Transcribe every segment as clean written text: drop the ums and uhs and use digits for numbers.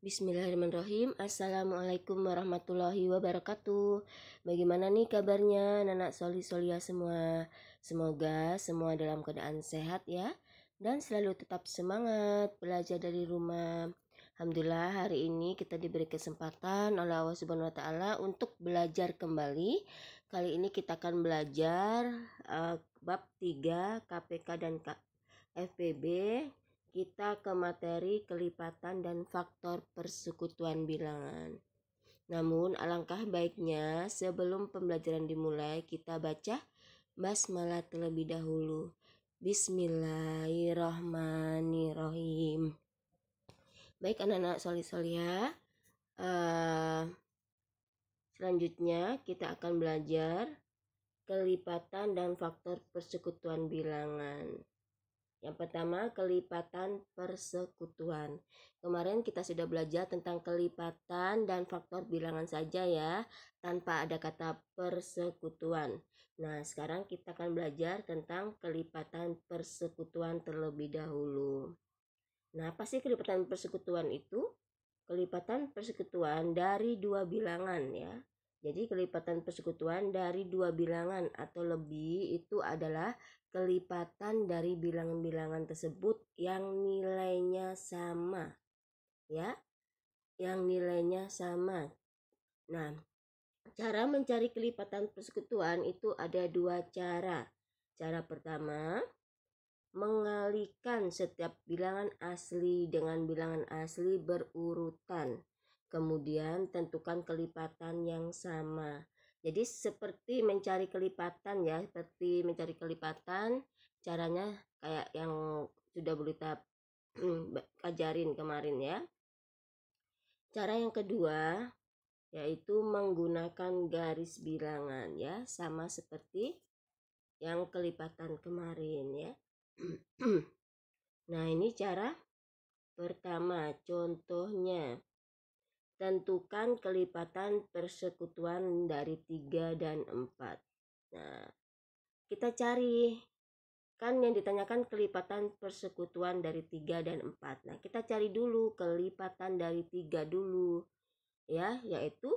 Bismillahirrahmanirrahim. Assalamualaikum warahmatullahi wabarakatuh. Bagaimana nih kabarnya anak soli-solia semua? Semoga semua dalam keadaan sehat ya, dan selalu tetap semangat belajar dari rumah. Alhamdulillah hari ini kita diberi kesempatan oleh Allah Subhanahu wa taala untuk belajar kembali. Kali ini kita akan belajar bab 3 KPK dan FPB. Kita ke materi kelipatan dan faktor persekutuan bilangan. Namun alangkah baiknya sebelum pembelajaran dimulai kita baca basmalah terlebih dahulu. Bismillahirrahmanirrahim. Baik anak-anak solih-solihah, selanjutnya kita akan belajar kelipatan dan faktor persekutuan bilangan. Yang pertama, kelipatan persekutuan. Kemarin kita sudah belajar tentang kelipatan dan faktor bilangan saja ya, tanpa ada kata persekutuan. Nah, sekarang kita akan belajar tentang kelipatan persekutuan terlebih dahulu. Nah, apa sih kelipatan persekutuan itu? Kelipatan persekutuan dari dua bilangan ya. Jadi kelipatan persekutuan dari dua bilangan atau lebih itu adalah kelipatan dari bilangan-bilangan tersebut yang nilainya sama ya, yang nilainya sama. Nah, cara mencari kelipatan persekutuan itu ada dua cara. Cara pertama, mengalihkan setiap bilangan asli dengan bilangan asli berurutan. Kemudian tentukan kelipatan yang sama. Jadi seperti mencari kelipatan ya, seperti mencari kelipatan caranya kayak yang sudah kita ajarin kemarin ya. Cara yang kedua yaitu menggunakan garis bilangan ya, sama seperti yang kelipatan kemarin ya. Nah, ini cara pertama. Contohnya, tentukan kelipatan persekutuan dari 3 dan 4. Nah, kita cari. Kan yang ditanyakan kelipatan persekutuan dari 3 dan 4. Nah, kita cari dulu kelipatan dari 3 dulu. Ya, yaitu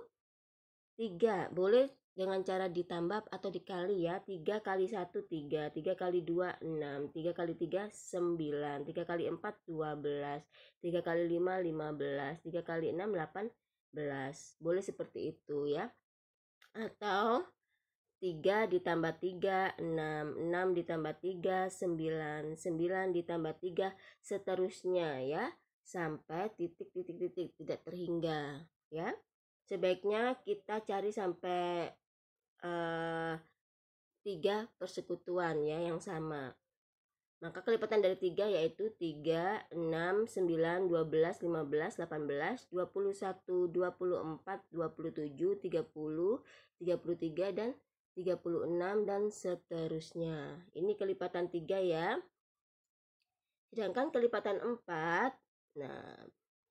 3. Boleh dengan cara ditambah atau dikali ya. 3 kali 1 3, 3 kali 2 6, 3 kali 3 9, 3 kali 4 12, 3 kali 5 15, 3 kali 6 18. Boleh seperti itu ya. Atau 3 ditambah 3 6, 6 ditambah 3 9, 9 ditambah 3 seterusnya ya, sampai titik tidak terhingga ya. Sebaiknya kita cari sampai 3 persekutuan ya yang sama. Maka kelipatan dari 3 yaitu 3, 6, 9, 12, 15, 18, 21, 24, 27, 30, 33 dan 36 dan seterusnya. Ini kelipatan 3 ya. Sedangkan kelipatan 4, nah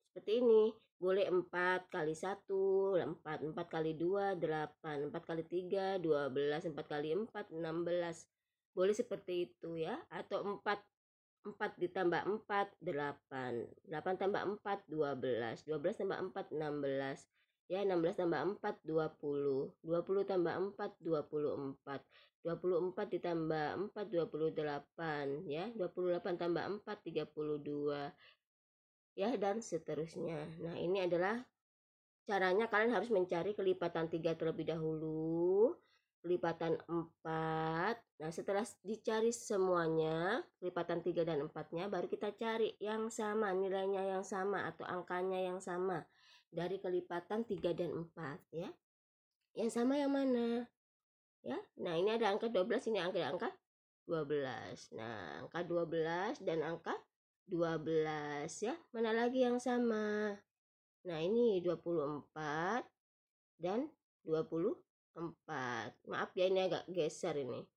seperti ini. Boleh 4 kali 1, 4, 4 kali 2, 8, 4 kali 3, 12, 4 kali 4, 16. Boleh seperti itu ya. Atau 4 ditambah 4, 8. 8 tambah 4, 12. 12 tambah 4, 16. Ya, 16 tambah 4, 20. 20 tambah 4, 24. 24 ditambah 4, 28. Ya, 28 tambah 4, 32. Ya, dan seterusnya. Nah, ini adalah caranya. Kalian harus mencari kelipatan 3 terlebih dahulu, kelipatan 4. Nah, setelah dicari semuanya, kelipatan 3 dan 4-nya, baru kita cari yang sama, nilainya yang sama atau angkanya yang sama dari kelipatan 3 dan 4 ya. Yang sama yang mana? Ya. Nah, ini ada angka 12, ini angka 12. Nah, angka 12 dan angka 12 ya. Mana lagi yang sama? Nah, ini 24 dan 24. Maaf ya, ini agak geser ini.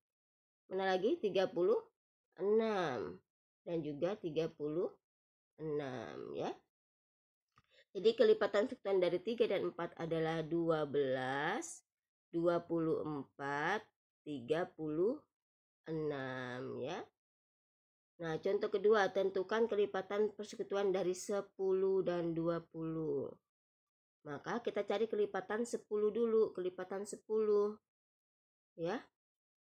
Mana lagi? 36 dan juga 36 ya. Jadi kelipatan persekutuan dari 3 dan 4 adalah 12, 24, 36 ya. Nah, contoh kedua, tentukan kelipatan persekutuan dari 10 dan 20. Maka kita cari kelipatan 10 dulu, kelipatan 10. Ya,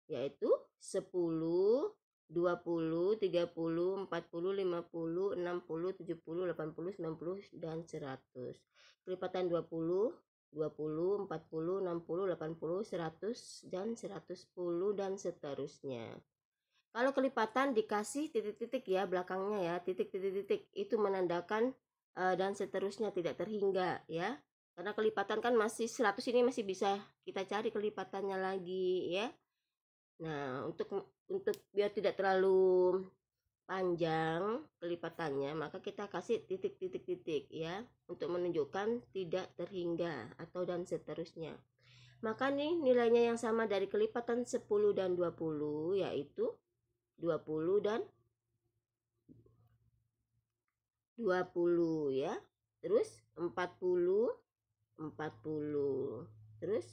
yaitu 10, 20, 30, 40, 50, 60, 70, 80, 90, dan 100. Kelipatan 20, 40, 60, 80, 100, dan 110, dan seterusnya. Kalau kelipatan dikasih titik-titik ya belakangnya ya, titik-titik-titik itu menandakan dan seterusnya tidak terhingga ya. Karena kelipatan kan masih 100 ini masih bisa kita cari kelipatannya lagi ya. Nah, untuk biar tidak terlalu panjang kelipatannya, maka kita kasih titik-titik-titik ya untuk menunjukkan tidak terhingga atau dan seterusnya. Maka nih nilainya yang sama dari kelipatan 10 dan 20 yaitu 20 dan 20 ya. Terus 40, 40. Terus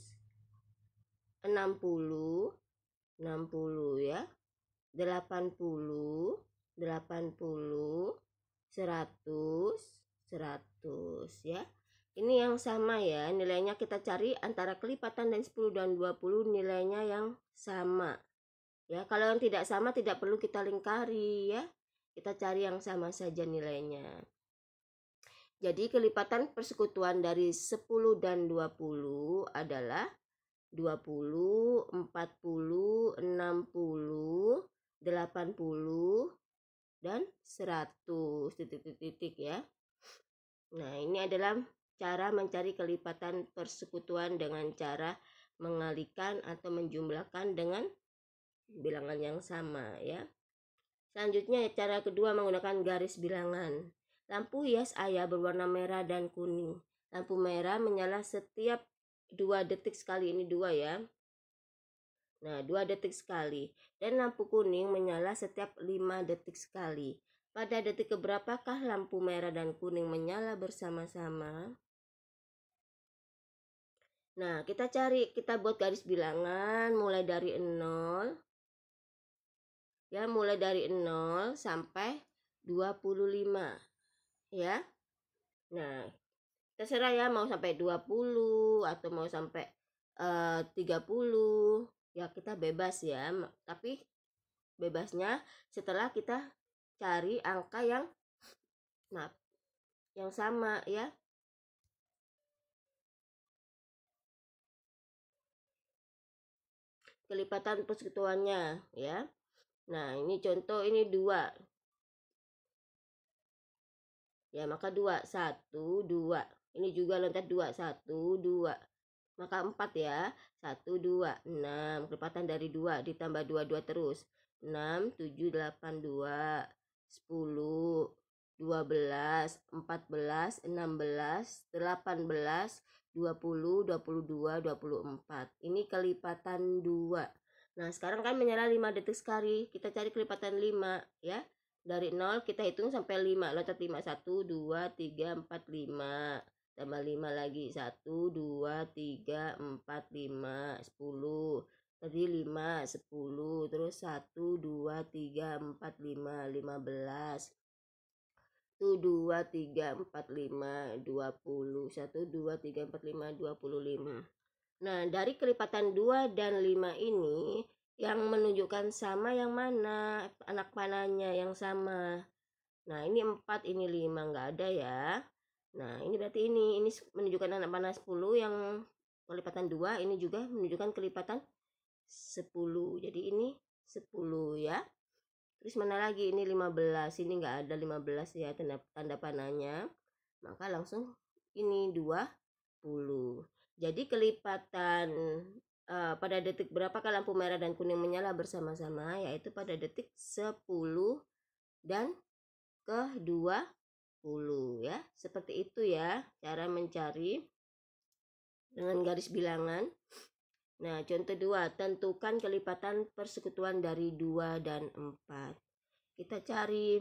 60, 60 ya. 80, 80, 100, 100 ya. Ini yang sama ya, nilainya kita cari antara kelipatan dan 10 dan 20 nilainya yang sama. Ya, kalau yang tidak sama tidak perlu kita lingkari ya. Kita cari yang sama saja nilainya. Jadi kelipatan persekutuan dari 10 dan 20 adalah 20, 40, 60, 80, dan 100 titik-titik ya. Nah, ini adalah cara mencari kelipatan persekutuan dengan cara mengalikan atau menjumlahkan dengan bilangan yang sama ya. Selanjutnya cara kedua menggunakan garis bilangan. Lampu hias ayah berwarna merah dan kuning. Lampu merah menyala setiap 2 detik sekali, ini 2 ya. Nah, 2 detik sekali. Dan lampu kuning menyala setiap 5 detik sekali. Pada detik keberapakah lampu merah dan kuning menyala bersama-sama? Nah, kita buat garis bilangan mulai dari 0. Ya, mulai dari 0 sampai 25. Ya. Nah, terserah ya mau sampai 20 atau mau sampai 30. Ya, kita bebas ya. Tapi bebasnya setelah kita cari angka yang sama ya. Kelipatan persekutuannya ya. Nah, ini contoh, ini 2. Ya, maka 2, 1, 2. Ini juga loncat 2, 1, 2. Maka 4 ya. 1, 2, 6. Kelipatan dari 2 ditambah 2, 2 terus. 6, 7, 8, 2, 10, 12, 14, 16, 18, 20, 22, 24. Ini kelipatan 2. Nah, sekarang kan menyala 5 detik sekali. Kita cari kelipatan 5 ya. Dari 0 kita hitung sampai 5. Loncat 5. 1, 2, 3, 4, 5. Tambah 5 lagi. 1, 2, 3, 4, 5, 10. Tadi 5, 10. Terus 1, 2, 3, 4, 5, 15. 1, 2, 3, 4, 5, 20. 1, 2, 3, 4, 5, 25. Nah, dari kelipatan 2 dan 5 ini yang menunjukkan sama yang mana? Anak panahnya yang sama. Nah, ini 4, ini 5, nggak ada ya. Nah, ini berarti ini menunjukkan anak panah 10 yang kelipatan 2, ini juga menunjukkan kelipatan 10. Jadi ini 10 ya. Terus mana lagi? Ini 15, ini nggak ada 15 ya tanda panahnya. Maka langsung ini 20. Jadi kelipatan pada detik berapakah lampu merah dan kuning menyala bersama-sama? Yaitu pada detik 10 dan ke 20 ya. Seperti itu ya cara mencari dengan garis bilangan. Nah, contoh 2, tentukan kelipatan persekutuan dari 2 dan 4. Kita cari.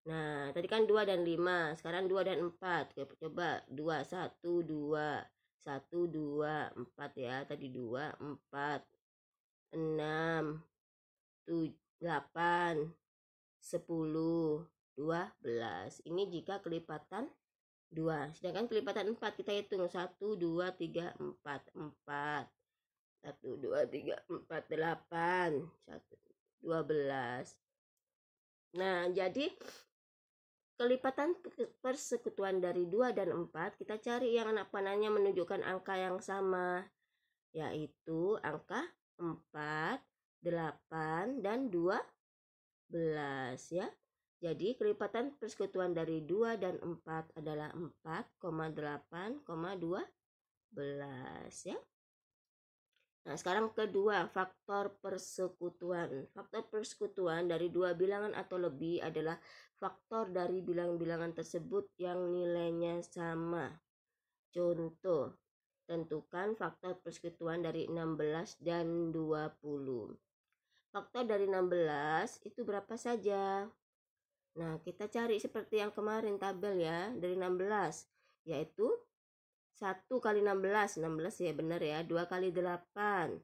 Nah, tadi kan 2 dan 5, sekarang 2 dan 4. Coba 2, 1, 2, 1, 2, 4 ya. Tadi 2, 4, 6, 7, 8, 10, 12. Ini jika kelipatan 2. Sedangkan kelipatan 4 kita hitung 1, 2, 3, 4. 4. 1, 2, 3, 4, 8. 1, 12. Nah, jadi kelipatan persekutuan dari 2 dan 4, kita cari yang anak panahnya menunjukkan angka yang sama, yaitu angka 4, 8, dan 12 ya. Jadi kelipatan persekutuan dari 2 dan 4 adalah 4,8, 12 ya. Nah, sekarang kedua, faktor persekutuan. Faktor persekutuan dari dua bilangan atau lebih adalah faktor dari bilangan-bilangan tersebut yang nilainya sama. Contoh, tentukan faktor persekutuan dari 16 dan 20. Faktor dari 16 itu berapa saja? Nah, kita cari seperti yang kemarin tabel ya, dari 16, yaitu 1 kali 16, 16 ya benar ya, 2 kali 8,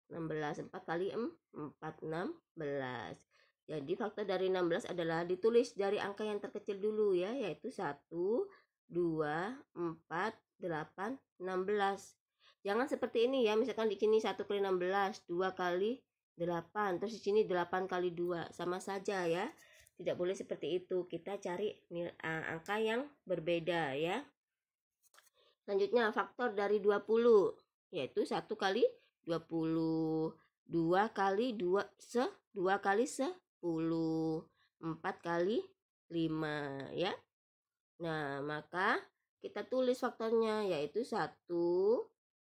16, 4 kali 4, 16. Jadi faktor dari 16 adalah ditulis dari angka yang terkecil dulu ya, yaitu 1, 2, 4, 8, 16. Jangan seperti ini ya, misalkan di sini 1 kali 16, 2 kali 8, terus di sini 8 kali 2, sama saja ya. Tidak boleh seperti itu, kita cari angka yang berbeda ya. Selanjutnya faktor dari 20, yaitu 1 kali 20, 2 kali 2 kali 10, 4 kali 5 ya. Nah, maka kita tulis faktornya, yaitu 1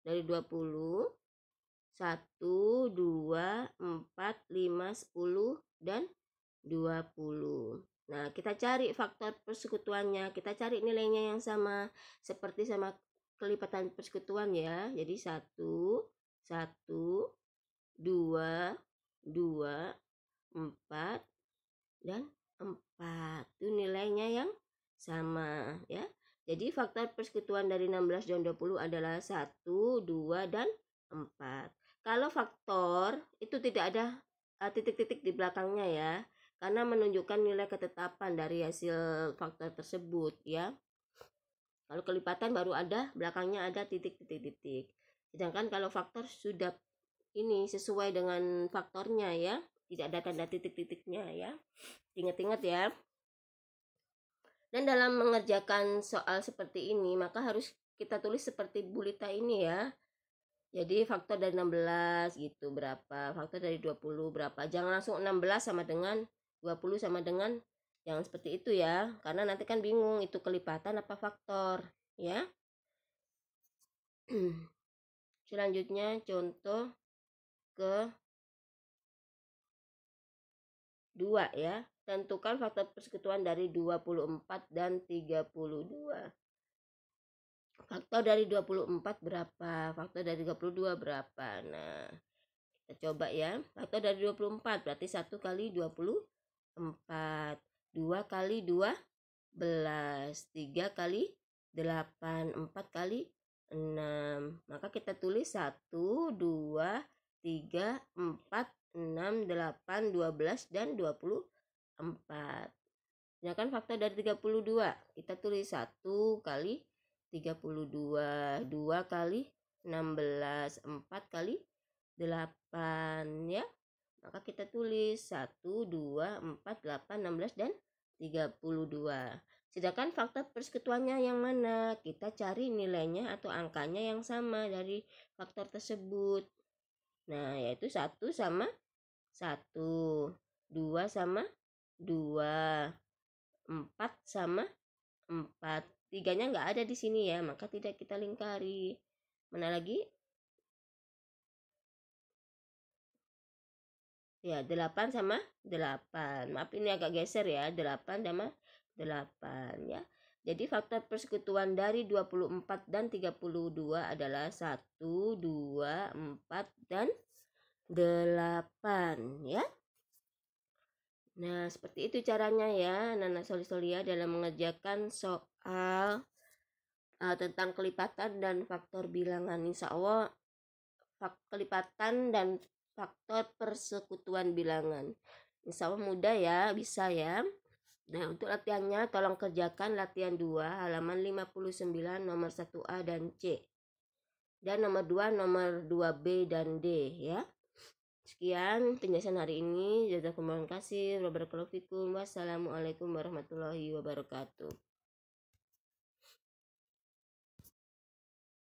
dari 20, 1, 2, 4, 5, 10, dan 20. Nah, kita cari faktor persekutuannya, kita cari nilainya yang sama, seperti sama kelipatan persekutuan ya. Jadi 1, 1, 2, 2, 4, dan 4. Itu nilainya yang sama ya. Jadi faktor persekutuan dari 16 dan 20 adalah 1, 2, dan 4. Kalau faktor itu tidak ada titik-titik di belakangnya ya, karena menunjukkan nilai ketetapan dari hasil faktor tersebut ya. Kalau kelipatan baru ada belakangnya ada titik-titik-titik. Sedangkan kalau faktor sudah ini sesuai dengan faktornya ya, tidak ada tanda titik-titiknya ya. Ingat-ingat ya. Dan dalam mengerjakan soal seperti ini, maka harus kita tulis seperti bulita ini ya. Jadi faktor dari 16 gitu berapa, faktor dari 20 berapa. Jangan langsung 16 sama dengan 20 sama dengan, jangan seperti itu ya, karena nanti kan bingung itu kelipatan apa faktor ya. Selanjutnya contoh ke 2 ya. Tentukan faktor persekutuan dari 24 dan 32. Faktor dari 24 berapa? Faktor dari 32 berapa? Nah, kita coba ya. Faktor dari 24 berarti 1 kali 24. 2 kali 12. 3 kali 8. 4 kali 6. Maka kita tulis 1, 2, 3, 4, 6, 8, 12, dan 24. Sedangkan faktor dari 32, kita tulis 1 kali 32, 2 kali 16, 4 kali 8 ya. Maka kita tulis 1, 2, 4, 8, 16, dan 32. Sedangkan faktor persekutuannya yang mana? Kita cari nilainya atau angkanya yang sama dari faktor tersebut. Nah, yaitu 1 sama 1, 2 sama 2, 4 sama 4. 3-nya nggak ada di sini ya, maka tidak kita lingkari. Mana lagi? Ya, 8 sama 8. Maaf ini agak geser ya, 8 sama 8 ya. Jadi faktor persekutuan dari 24 dan 32 adalah 1, 2, 4, dan 8 ya. Nah, seperti itu caranya ya, anak-anak Solisolia dalam mengerjakan soal tentang kelipatan dan faktor bilangan. Insya Allah kelipatan dan faktor persekutuan bilangan. Insya Allah mudah ya, bisa ya. Nah, untuk latihannya tolong kerjakan latihan 2 halaman 59 nomor 1A dan C. Dan nomor 2, nomor 2B dan D ya. Sekian penjelasan hari ini. Jazakumullah khairan. Wassalamualaikum warahmatullahi wabarakatuh.